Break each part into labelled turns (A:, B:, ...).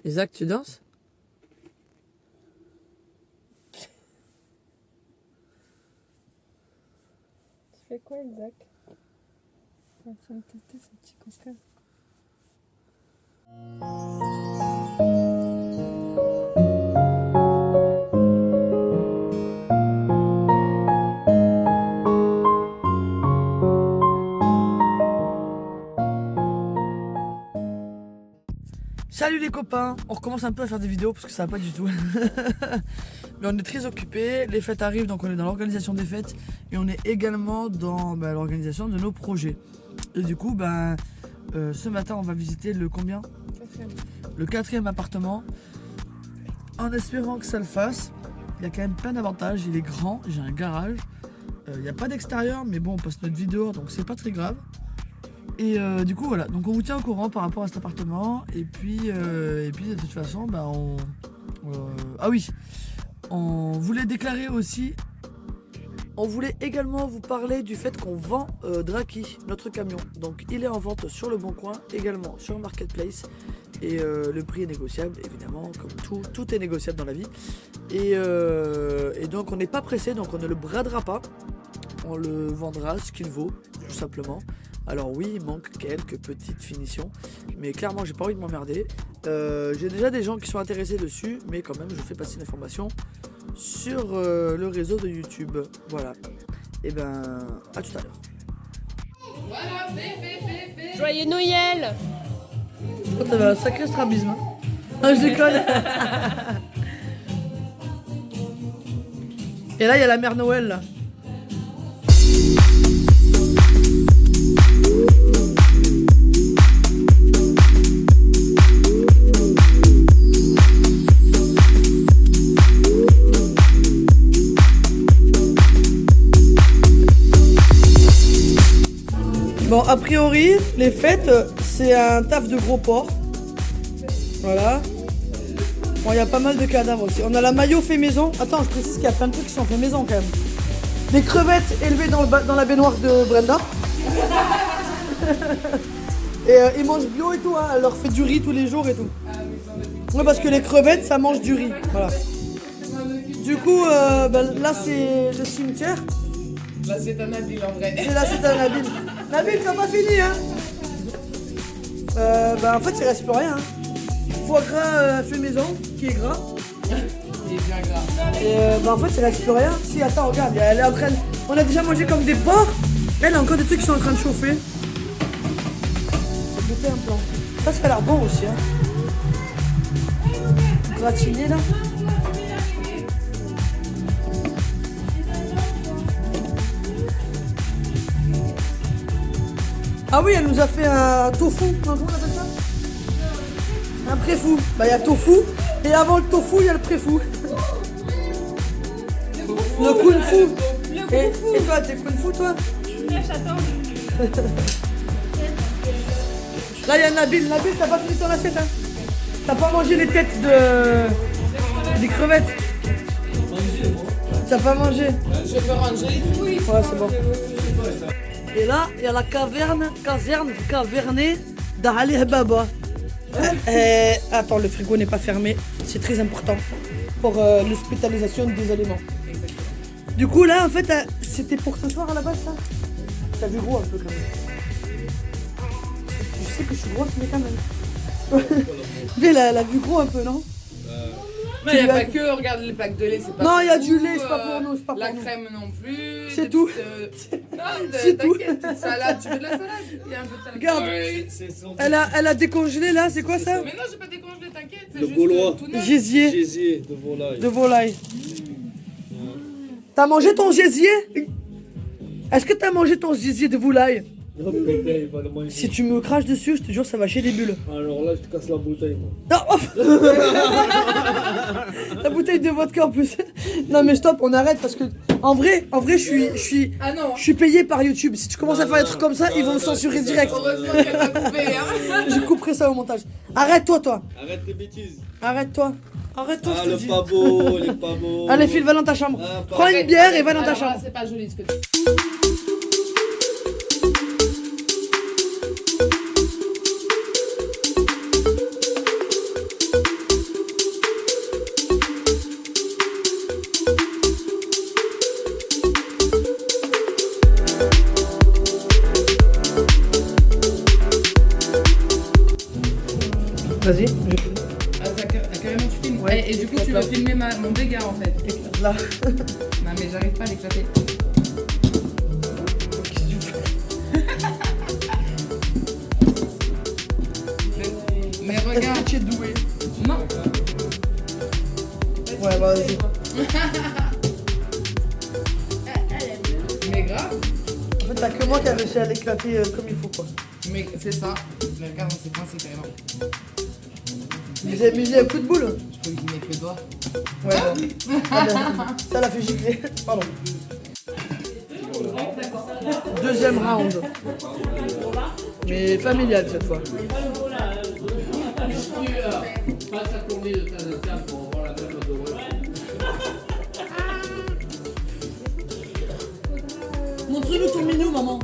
A: Isaac, tu danses?
B: Tu fais quoi, Isaac? Il est en train de tester ce petit coquin.
A: Salut les copains, on recommence un peu à faire des vidéos parce que ça va pas du tout. Mais on est très occupés, les fêtes arrivent donc on est dans l'organisation des fêtes et on est également dans l'organisation de nos projets. Et du coup ce matin on va visiter le combien? Le 4e appartement en espérant que ça le fasse. Il y a quand même plein d'avantages, il est grand, j'ai un garage, il n'y a pas d'extérieur mais bon on passe notre vie dehors donc c'est pas très grave. Et du coup voilà, donc on vous tient au courant par rapport à cet appartement et puis de toute façon ah oui, on voulait déclarer aussi, on voulait également vous parler du fait qu'on vend Draki, notre camion. Donc il est en vente sur le Bon Coin, également sur Marketplace et le prix est négociable évidemment, comme tout est négociable dans la vie. Et donc on n'est pas pressé, donc on ne le bradera pas, on le vendra ce qu'il vaut tout simplement. Alors oui, il manque quelques petites finitions, mais clairement j'ai pas envie de m'emmerder. J'ai déjà des gens qui sont intéressés dessus, mais quand même je fais passer l'information sur le réseau de YouTube. Voilà. Et à tout à l'heure.
B: Joyeux Noël!
A: Oh, t'avais un sacré strabisme. Hein. Ah, je déconne. Et là, il y a la mère Noël là. Bon, a priori, les fêtes, c'est un taf de gros porc. Voilà. Bon, il y a pas mal de cadavres aussi. On a la maillot fait maison. Attends, je précise qu'il y a plein de trucs qui sont faits maison quand même. Des crevettes élevées dans la baignoire de Brenda. Et ils mangent bio et tout, hein. Elle leur fait du riz tous les jours et tout. Oui, parce que les crevettes, ça mange du riz. Voilà. Du coup, là, c'est le cimetière.
C: Là c'est un Nabil en vrai.
A: Et là c'est un Nabil. Nabil, t'as pas fini hein. En fait il reste plus rien. Hein. Foie gras fait maison, qui est gras.
C: Il est bien gras.
A: Et en fait il reste plus rien. Si attends regarde, elle est en train. On a déjà mangé comme des porcs. Elle a encore des trucs qui sont en train de chauffer. Faut goûter un plan. Ça a l'air bon aussi hein. Gratiné là. Ah oui, elle nous a fait un tofu, comment on appelle ça? Un préfou. Bah il y a tofu, et avant le tofu, il y a le préfou. Le kung fu. Et toi, t'es kung fu toi? Là il y a Nabil. Nabil, t'as pas fini ton assiette hein? T'as pas mangé les têtes des crevettes? T'as pas mangé?
C: Je peux ranger. Oui.
A: Ouais, c'est bon. Et là, il y a la caserne cavernée d'Ali Baba. Attends, le frigo n'est pas fermé. C'est très important pour l'hospitalisation des aliments. Du coup, là, en fait, c'était pour ce soir à la base, ça. T'as vu gros un peu quand même. Je sais que je suis grosse, mais quand même. Mais elle a vu gros un peu, non?
C: Non, il n'y a pas que, regarde les plaques de lait, c'est pas
A: non, il y a
C: pour
A: du
C: nous,
A: lait, c'est pas pour nous, c'est pas pour
C: la
A: nous.
C: crème non plus.
A: C'est tout.
C: C'est tout. Petite salade, tu veux de la salade? Il y a un peu de salade.
A: Regarde,
C: Ouais,
A: elle a décongelé là, c'est quoi ça?
C: mais non, j'ai pas décongelé, t'inquiète. C'est
D: Le
C: juste
D: Gaulois.
C: tout neuf.
A: Gésier
D: Gésier de volaille.
A: de volaille. T'as mangé ton gésier? Est-ce que t'as mangé ton gésier de volaille?
D: Oh, putain, il va le manger.
A: Si tu me craches dessus, je te jure, ça va chier des bulles.
D: Alors là, je te casse la bouteille, moi.
A: Non. La bouteille de vodka en plus. Non mais stop, on arrête parce que en vrai,
C: Ah non.
A: je suis payé par YouTube. Si tu commences à faire des trucs comme ça, ils vont me censurer direct.
C: Heureusement qu'elle m'a coupé, hein.
A: Je couperai ça au montage. Arrête-toi, toi.
D: Arrête tes bêtises.
A: Arrête-toi. Arrête-toi,
D: Ah,
A: je te
D: le
A: dis.
D: pas beau, les pas beaux.
A: Allez, file, va dans ta chambre.
D: Ah,
A: Prends une bière et va dans ta
C: Alors là,
A: chambre.
C: c'est pas joli ce que tu...
A: Vas-y,
C: Carrément, tu filmes.
A: Ouais,
C: Et du coup, tu veux filmer mon dégât en fait.
A: là.
C: Non, mais j'arrive pas à l'éclater. Mais regarde.
A: Tu es doué.
C: Non.
A: Ouais, vas-y.
C: Mais grave.
A: En fait, t'as que moi qui a réussi à l'éclater comme il faut, quoi.
C: Mais c'est ça. Mais regarde, on s'est coincé carrément.
A: Vous avez mis un coup de boule?
C: Je peux utiliser avec le doigt.
A: Ouais, bon. Ah, ben, ça l'a fait gicler. Pardon. Deuxième round. Mais familial cette fois. Montre-nous ton minou, maman.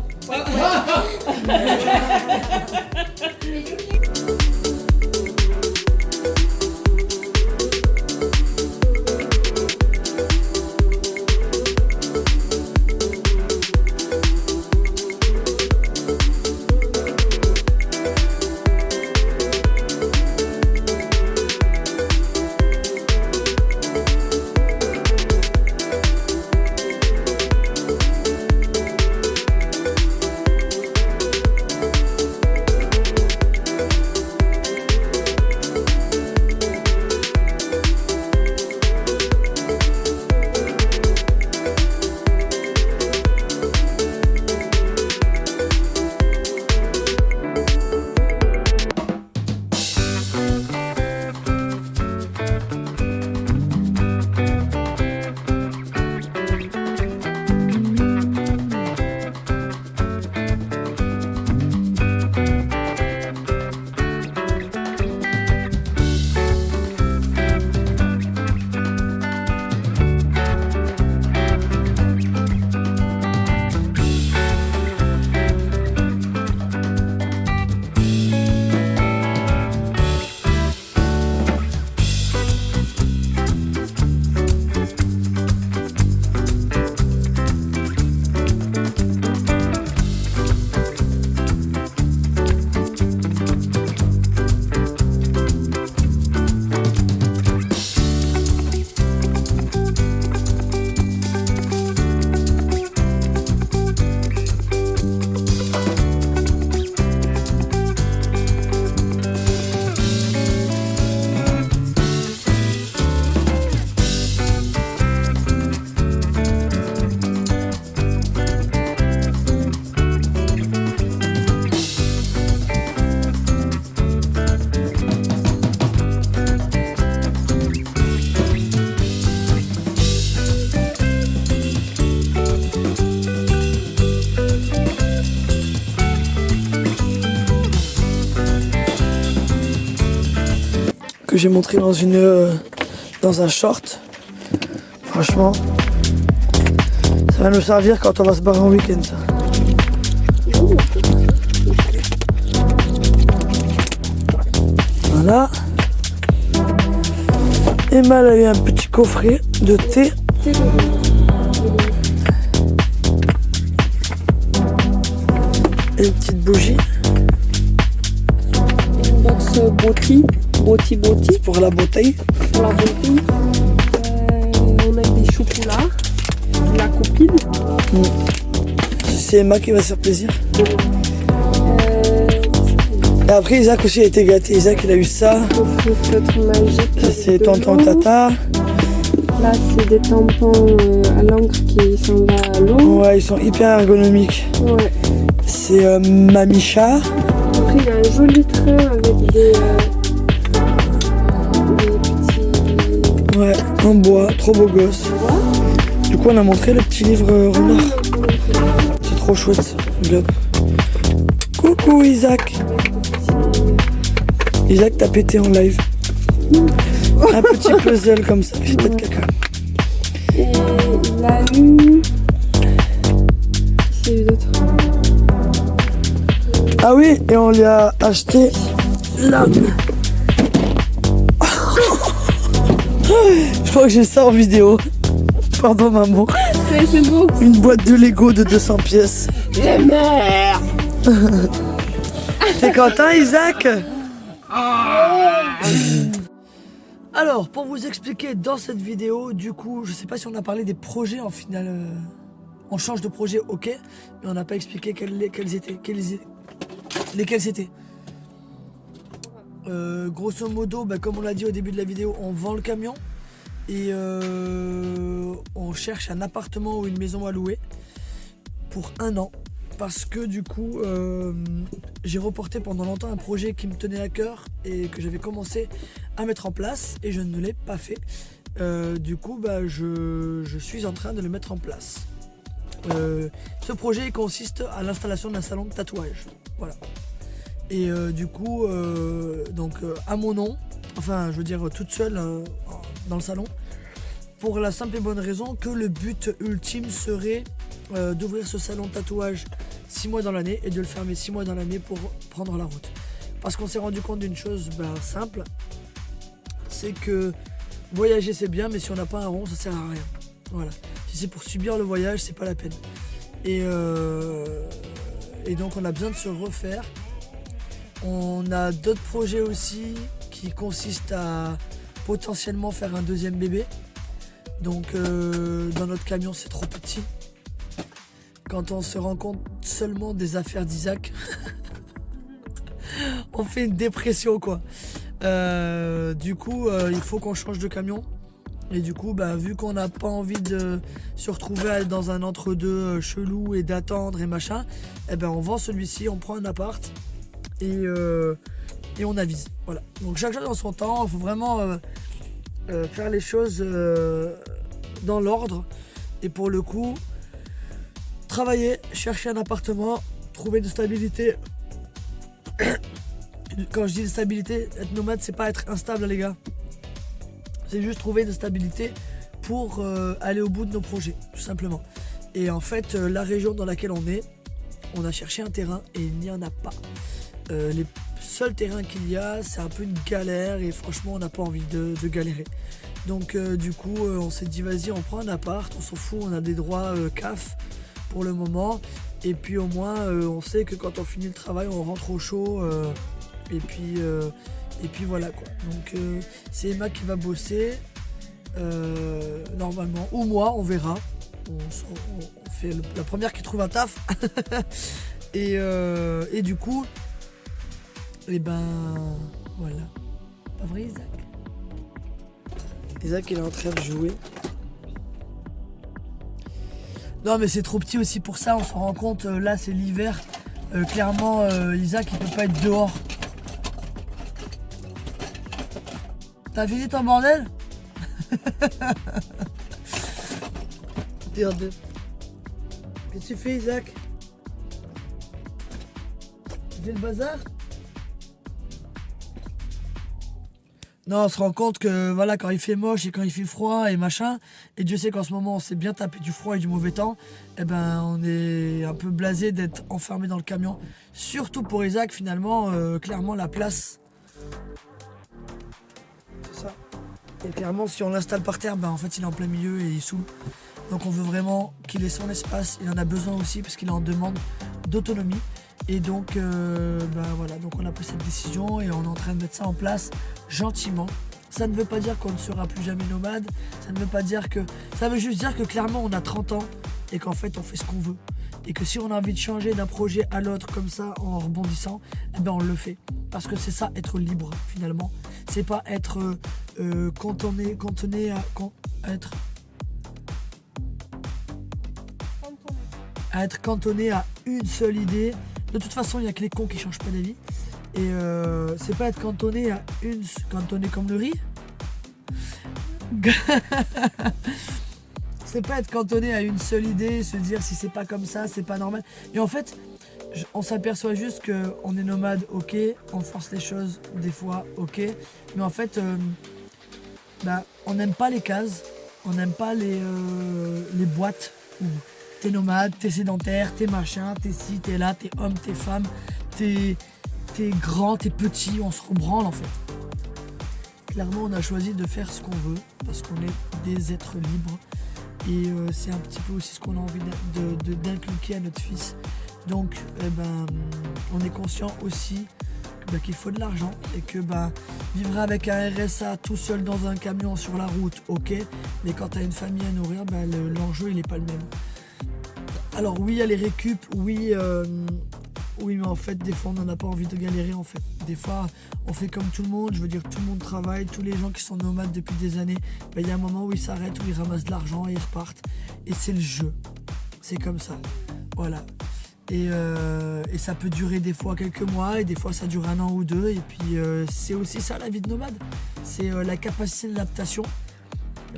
A: Que j'ai montré dans un short. Franchement, ça va nous servir quand on va se barrer en week-end, ça. Voilà. Emma elle a eu un petit coffret de thé. Et une petite bougie.
B: Une box Boti.
A: C'est pour la bouteille.
B: Pour la bouteille. On a des chocolats. La copine.
A: C'est Emma qui va se faire plaisir. Et après Isaac aussi a été gâté. Isaac il a eu ça.
B: Feutre magique.
A: Ça c'est tonton Tata.
B: Là c'est des tampons à l'encre qui sont là à l'eau.
A: Ouais, ils sont hyper ergonomiques.
B: Ouais.
A: C'est Mamicha.
B: Après il y a un joli train avec des petits...
A: Ouais, en bois, trop beau gosse. Du coup on a montré le petit livre renard. C'est trop chouette ça. Regarde. Coucou Isaac. Isaac t'as pété en live. Un petit puzzle comme ça, j'ai peut-être caca.
B: Et il a eu... C'est eu d'autres.
A: Ah oui, et on lui a acheté là. Je crois que j'ai ça en vidéo. Pardon maman.
B: Mais c'est beau.
A: Une boîte de Lego de 200 pièces.
B: Les mères.
A: T'es content Isaac? Alors, pour vous expliquer dans cette vidéo, du coup, je sais pas si on a parlé des projets en final. On change de projet, ok, mais on n'a pas expliqué lesquels c'était. Grosso modo, bah, comme on l'a dit au début de la vidéo, on vend le camion et on cherche un appartement ou une maison à louer pour 1 an. Parce que du coup, j'ai reporté pendant longtemps un projet qui me tenait à cœur et que j'avais commencé à mettre en place et je ne l'ai pas fait. Du coup, bah, je suis en train de le mettre en place. Ce projet consiste à l'installation d'un salon de tatouage. Voilà. Et du coup, à mon nom, enfin je veux dire toute seule dans le salon, pour la simple et bonne raison que le but ultime serait d'ouvrir ce salon de tatouage 6 mois dans l'année et de le fermer 6 mois dans l'année pour prendre la route. Parce qu'on s'est rendu compte d'une chose simple, c'est que voyager c'est bien, mais si on n'a pas un rond, ça sert à rien. Voilà. Si c'est pour subir le voyage, c'est pas la peine. Et donc on a besoin de se refaire. On a d'autres projets aussi qui consistent à potentiellement faire un 2e bébé. Donc dans notre camion c'est trop petit. Quand on se rend compte seulement des affaires d'Isaac, on fait une dépression quoi. Du coup il faut qu'on change de camion. Et du coup bah, vu qu'on n'a pas envie de se retrouver dans un entre-deux chelou et d'attendre et machin, eh ben on vend celui-ci, on prend un appart et on avise. Voilà. Donc chaque chose dans son temps, il faut vraiment faire les choses dans l'ordre. Et pour le coup, travailler, chercher un appartement, trouver de stabilité. Quand je dis de stabilité, être nomade, c'est pas être instable les gars. C'est juste trouver de stabilité pour aller au bout de nos projets, tout simplement. Et en fait, la région dans laquelle on est, on a cherché un terrain et il n'y en a pas. Les seuls terrains qu'il y a, c'est un peu une galère et franchement, on n'a pas envie de galérer. Donc du coup, on s'est dit vas-y, on prend un appart, on s'en fout, on a des droits CAF pour le moment. Et puis au moins, on sait que quand on finit le travail, on rentre au chaud. Et puis voilà quoi. Donc c'est Emma qui va bosser normalement, ou moi, on verra. On fait la première qui trouve un taf. et du coup, et ben voilà. Pas vrai Isaac? Isaac il est en train de jouer. Non mais c'est trop petit aussi pour ça, on s'en rend compte, là c'est l'hiver. Clairement Isaac il peut pas être dehors. T'as fini ton bordel? Regarde. Qu'est-ce que tu fais Isaac? Tu fais le bazar? Non, on se rend compte que voilà, quand il fait moche et quand il fait froid et machin, et Dieu sait qu'en ce moment on s'est bien tapé du froid et du mauvais temps, eh ben on est un peu blasé d'être enfermé dans le camion. Surtout pour Isaac finalement, clairement la place. C'est ça. Et clairement si on l'installe par terre, ben en fait il est en plein milieu et il saoule. Donc on veut vraiment qu'il ait son espace, il en a besoin aussi parce qu'il est en demande d'autonomie. Et donc, voilà, donc on a pris cette décision et on est en train de mettre ça en place gentiment. Ça ne veut pas dire qu'on ne sera plus jamais nomade, ça ne veut pas dire que... Ça veut juste dire que clairement on a 30 ans et qu'en fait on fait ce qu'on veut. Et que si on a envie de changer d'un projet à l'autre comme ça en rebondissant, eh ben on le fait. Parce que c'est ça être libre finalement. C'est pas être cantonné à être cantonné à une seule idée. De toute façon, il n'y a que les cons qui changent pas d'avis. Et c'est pas être cantonné à une... Cantonné comme le riz. C'est pas être cantonné à une seule idée, se dire si c'est pas comme ça, c'est pas normal. Et en fait, on s'aperçoit juste qu'on est nomade, ok. On force les choses, des fois, ok. Mais en fait, on n'aime pas les cases. On n'aime pas les boîtes où t'es nomade, t'es sédentaire, t'es machin, t'es ci, t'es là, t'es homme, t'es femme, t'es grand, t'es petit, on se rebranle en fait. Clairement, on a choisi de faire ce qu'on veut parce qu'on est des êtres libres Et c'est un petit peu aussi ce qu'on a envie d'inculquer à notre fils. Donc on est conscient aussi qu'il faut de l'argent et que vivre avec un RSA tout seul dans un camion sur la route, ok, mais quand tu as une famille à nourrir, l'enjeu il n'est pas le même. Alors oui, il y a les récup, oui, mais en fait des fois on n'en a pas envie de galérer en fait. Des fois on fait comme tout le monde, je veux dire tout le monde travaille, tous les gens qui sont nomades depuis des années, il y a un moment où ils s'arrêtent, où ils ramassent de l'argent et ils repartent. Et c'est le jeu, c'est comme ça, voilà. Et ça peut durer des fois quelques mois et des fois ça dure 1 an ou 2. Et puis c'est aussi ça la vie de nomade, c'est la capacité d'adaptation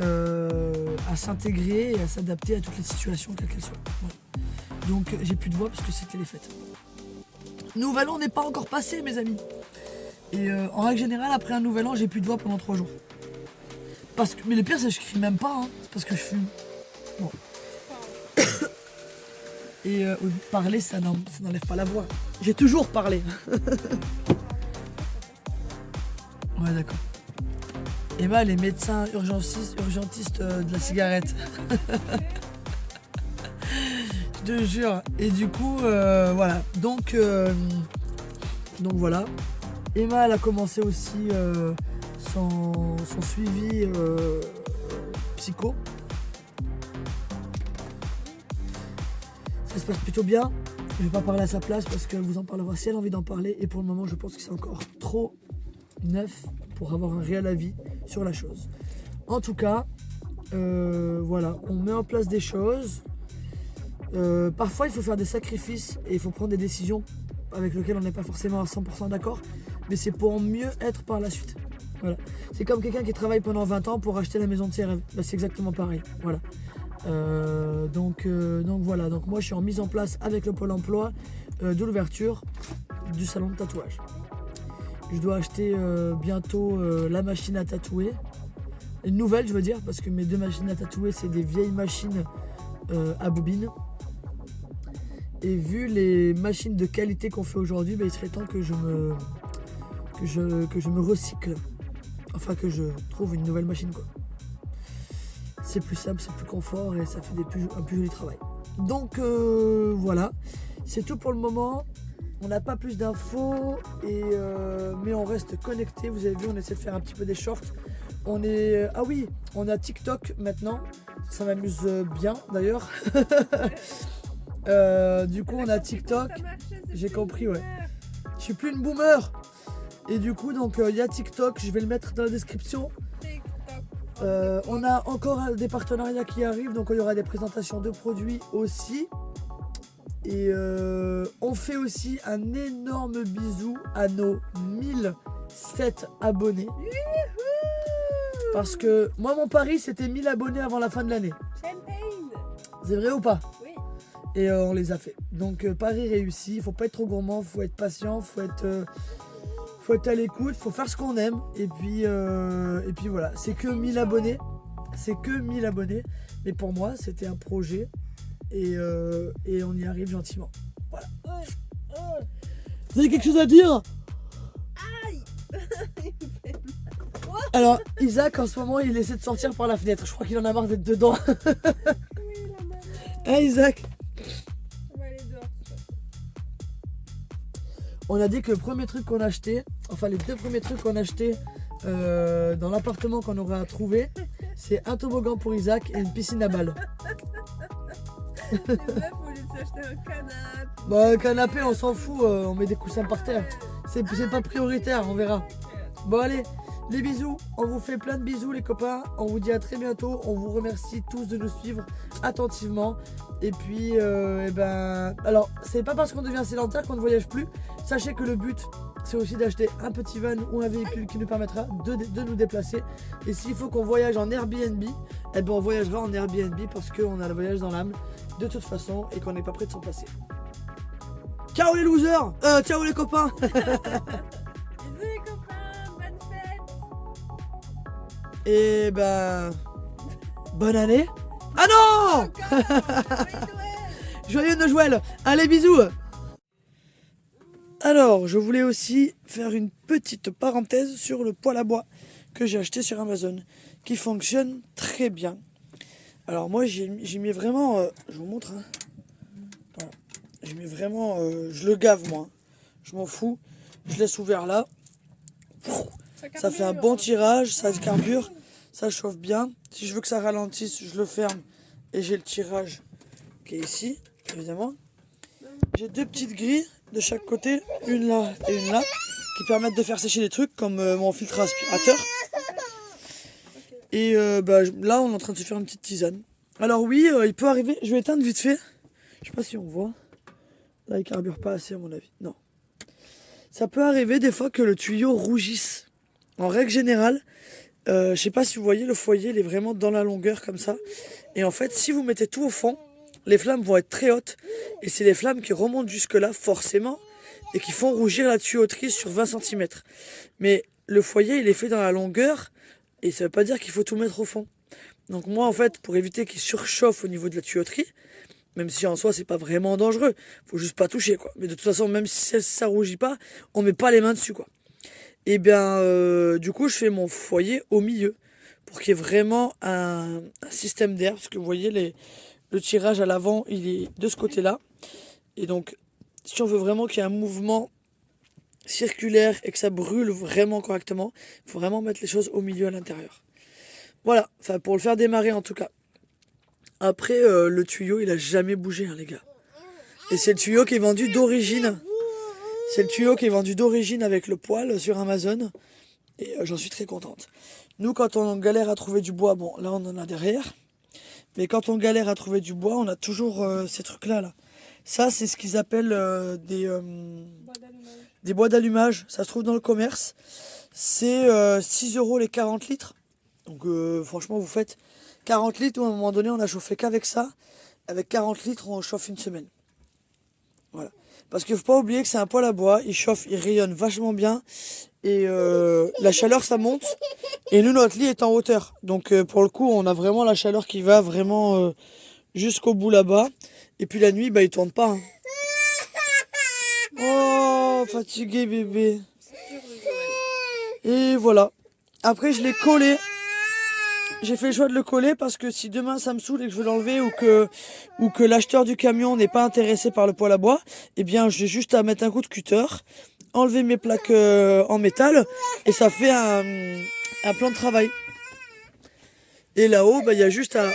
A: à s'intégrer et à s'adapter à toutes les situations quelles qu'elles soient. Voilà. Donc j'ai plus de voix parce que c'était les fêtes. Nouvel an n'est pas encore passé mes amis. Et en règle générale après un nouvel an j'ai plus de voix pendant 3 jours. Mais le pire c'est que je crie même pas, hein. C'est parce que je fume. Bon. Et parler ça n'enlève pas la voix. J'ai toujours parlé. Ouais d'accord. Emma elle est médecin urgentiste de la cigarette. Je te jure. Et du coup voilà. Donc voilà. Emma elle a commencé aussi son suivi psycho. Ça se passe plutôt bien. Je vais pas parler à sa place parce qu'elle vous en parlera si elle a envie d'en parler. Et pour le moment, je pense que c'est encore trop neuf pour avoir un réel avis sur la chose. En tout cas, voilà, on met en place des choses. Parfois, il faut faire des sacrifices et il faut prendre des décisions avec lesquelles on n'est pas forcément à 100% d'accord. Mais c'est pour mieux être par la suite. Voilà. C'est comme quelqu'un qui travaille pendant 20 ans pour acheter la maison de ses rêves. C'est exactement pareil. Voilà. Donc voilà, donc moi je suis en mise en place avec le Pôle emploi de l'ouverture du salon de tatouage. Je dois acheter bientôt la machine à tatouer, une nouvelle je veux dire, parce que mes 2 machines à tatouer c'est des vieilles machines à bobine. Et vu les machines de qualité qu'on fait aujourd'hui, il serait temps que je me recycle, enfin que je trouve une nouvelle machine quoi. C'est plus simple, c'est plus confort et ça fait un plus joli travail. Donc voilà, c'est tout pour le moment. On n'a pas plus d'infos, mais on reste connecté. Vous avez vu, on essaie de faire un petit peu des shorts. On a TikTok maintenant. Ça m'amuse bien d'ailleurs. Du coup, on a TikTok. J'ai compris, ouais. Je suis plus une boomer. Et du coup, donc il y a TikTok. Je vais le mettre dans la description. On a encore des partenariats qui arrivent, donc il y aura des présentations de produits aussi. Et on fait aussi un énorme bisou à nos 1007 abonnés. Parce que moi mon pari c'était 1000 abonnés avant la fin de l'année. C'est vrai ou pas?
B: Oui.
A: Et on les a fait. Donc pari réussi, faut pas être trop gourmand, faut être patient, faut être à l'écoute, faut faire ce qu'on aime. Et puis voilà, c'est que 1000 abonnés. C'est que 1000 abonnés. Mais pour moi, c'était un projet. Et on y arrive gentiment. Voilà. Vous avez quelque chose à dire?
B: Aïe.
A: Alors, Isaac, en ce moment, il essaie de sortir par la fenêtre. Je crois qu'il en a marre d'être dedans.
B: Oui, la maman.
A: Hein, Isaac?
B: On va aller dehors.
A: On a dit que le premier truc qu'on a acheté, enfin les 2 premiers trucs qu'on a acheté dans l'appartement qu'on aura à trouver, c'est un toboggan pour Isaac et une piscine à balles.
B: Les meufs, au lieu de s'acheter un canapé.
A: Bon, un canapé, on s'en fout, on met des coussins par terre. C'est pas prioritaire, on verra. Bon, allez, les bisous. On vous fait plein de bisous, les copains. On vous dit à très bientôt. On vous remercie tous de nous suivre attentivement. Et puis, alors, c'est pas parce qu'on devient sédentaire qu'on ne voyage plus. Sachez que le but, c'est aussi d'acheter un petit van ou un véhicule qui nous permettra de nous déplacer. Et s'il faut qu'on voyage en Airbnb, on voyagera en Airbnb parce qu'on a le voyage dans l'âme de toute façon et qu'on n'est pas prêt de s'en passer. Ciao les losers, ciao les copains.
B: Bisous les copains, bonne fête.
A: Et bonne année. Ah non. Joyeux Noël. Allez, bisous. Alors, je voulais aussi faire une petite parenthèse sur le poêle à bois que j'ai acheté sur Amazon, qui fonctionne très bien. Alors moi j'y mets vraiment, je vous montre, hein. Voilà. J'y mets vraiment, je le gave moi, hein. Je m'en fous, je laisse ouvert là. Ça fait un bon tirage, ça carbure, ça chauffe bien. Si je veux que ça ralentisse, je le ferme et j'ai le tirage qui est ici, évidemment. J'ai 2 petites grilles de chaque côté, une là et une là, qui permettent de faire sécher des trucs comme mon filtre aspirateur. Et là, on est en train de se faire une petite tisane. Alors oui, il peut arriver, je vais éteindre vite fait. Je sais pas si on voit. Là, il carbure pas assez à mon avis. Non. Ça peut arriver des fois que le tuyau rougisse. En règle générale, je sais pas si vous voyez, le foyer, il est vraiment dans la longueur comme ça. Et en fait, si vous mettez tout au fond, les flammes vont être très hautes. Et c'est les flammes qui remontent jusque là, forcément, et qui font rougir la tuyauterie sur 20 cm. Mais le foyer, il est fait dans la longueur, et ça veut pas dire qu'il faut tout mettre au fond. Donc moi, en fait, pour éviter qu'il surchauffe au niveau de la tuyauterie, même si en soi, c'est pas vraiment dangereux, faut juste pas toucher, quoi. Mais de toute façon, même si ça rougit pas, on met pas les mains dessus, quoi. Et bien, du coup, je fais mon foyer au milieu pour qu'il y ait vraiment un système d'air. Parce que vous voyez, le tirage à l'avant, il est de ce côté-là. Et donc, si on veut vraiment qu'il y ait un mouvement circulaire et que ça brûle vraiment correctement, il faut vraiment mettre les choses au milieu à l'intérieur. Voilà, enfin pour le faire démarrer en tout cas. Après, le tuyau, il a jamais bougé, hein, les gars. Et c'est le tuyau qui est vendu d'origine. C'est le tuyau qui est vendu d'origine avec le poêle sur Amazon. Et j'en suis très contente. Nous, quand on galère à trouver du bois, bon, là, on en a derrière. Mais quand on galère à trouver du bois, on a toujours ces trucs-là, là. Ça, c'est ce qu'ils appellent des bois d'allumage. Ça se trouve dans le commerce. C'est 6 € les 40 litres. Donc, franchement, vous faites 40 litres. À un moment donné, on a chauffé qu'avec ça. Avec 40 litres, on chauffe une semaine. Voilà. Parce qu'il ne faut pas oublier que c'est un poêle à bois, il chauffe, il rayonne vachement bien. Et la chaleur, ça monte. Et nous, notre lit est en hauteur. Donc pour le coup, on a vraiment la chaleur qui va vraiment jusqu'au bout là-bas. Et puis la nuit, il tourne pas, hein. Oh, fatigué bébé. Et voilà. Après, je l'ai collé. J'ai fait le choix de le coller parce que si demain ça me saoule et que je veux l'enlever ou que l'acheteur du camion n'est pas intéressé par le poêle à bois, eh bien j'ai juste à mettre un coup de cutter, enlever mes plaques en métal et ça fait un plan de travail. Et là-haut, il y a juste à...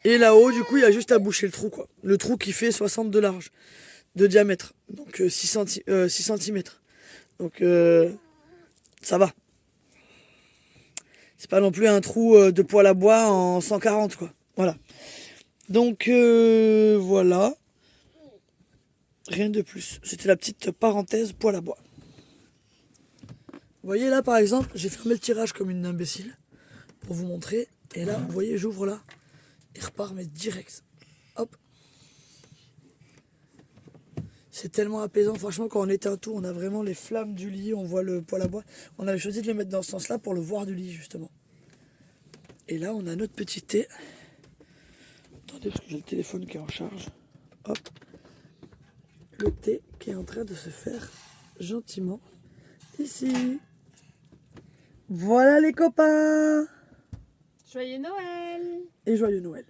A: Et là-haut, du coup, il y a juste à boucher le trou, quoi. Le trou qui fait 60 de large, de diamètre. Donc 6 cm. Donc ça va. C'est pas non plus un trou de poêle à bois en 140, quoi. Voilà. Donc, voilà. Rien de plus. C'était la petite parenthèse poêle à bois. Vous voyez là, par exemple, j'ai fermé le tirage comme une imbécile. Pour vous montrer. Et là, vous voyez, j'ouvre là. Il repart, mais direct. Hop. C'est tellement apaisant. Franchement, quand on éteint tout, on a vraiment les flammes du lit. On voit le poêle à bois. On avait choisi de le mettre dans ce sens-là pour le voir du lit, justement. Et là, on a notre petit thé. Attendez, parce que j'ai le téléphone qui est en charge. Hop. Le thé qui est en train de se faire gentiment ici. Voilà les copains.
B: Joyeux Noël!
A: Et joyeux Noël.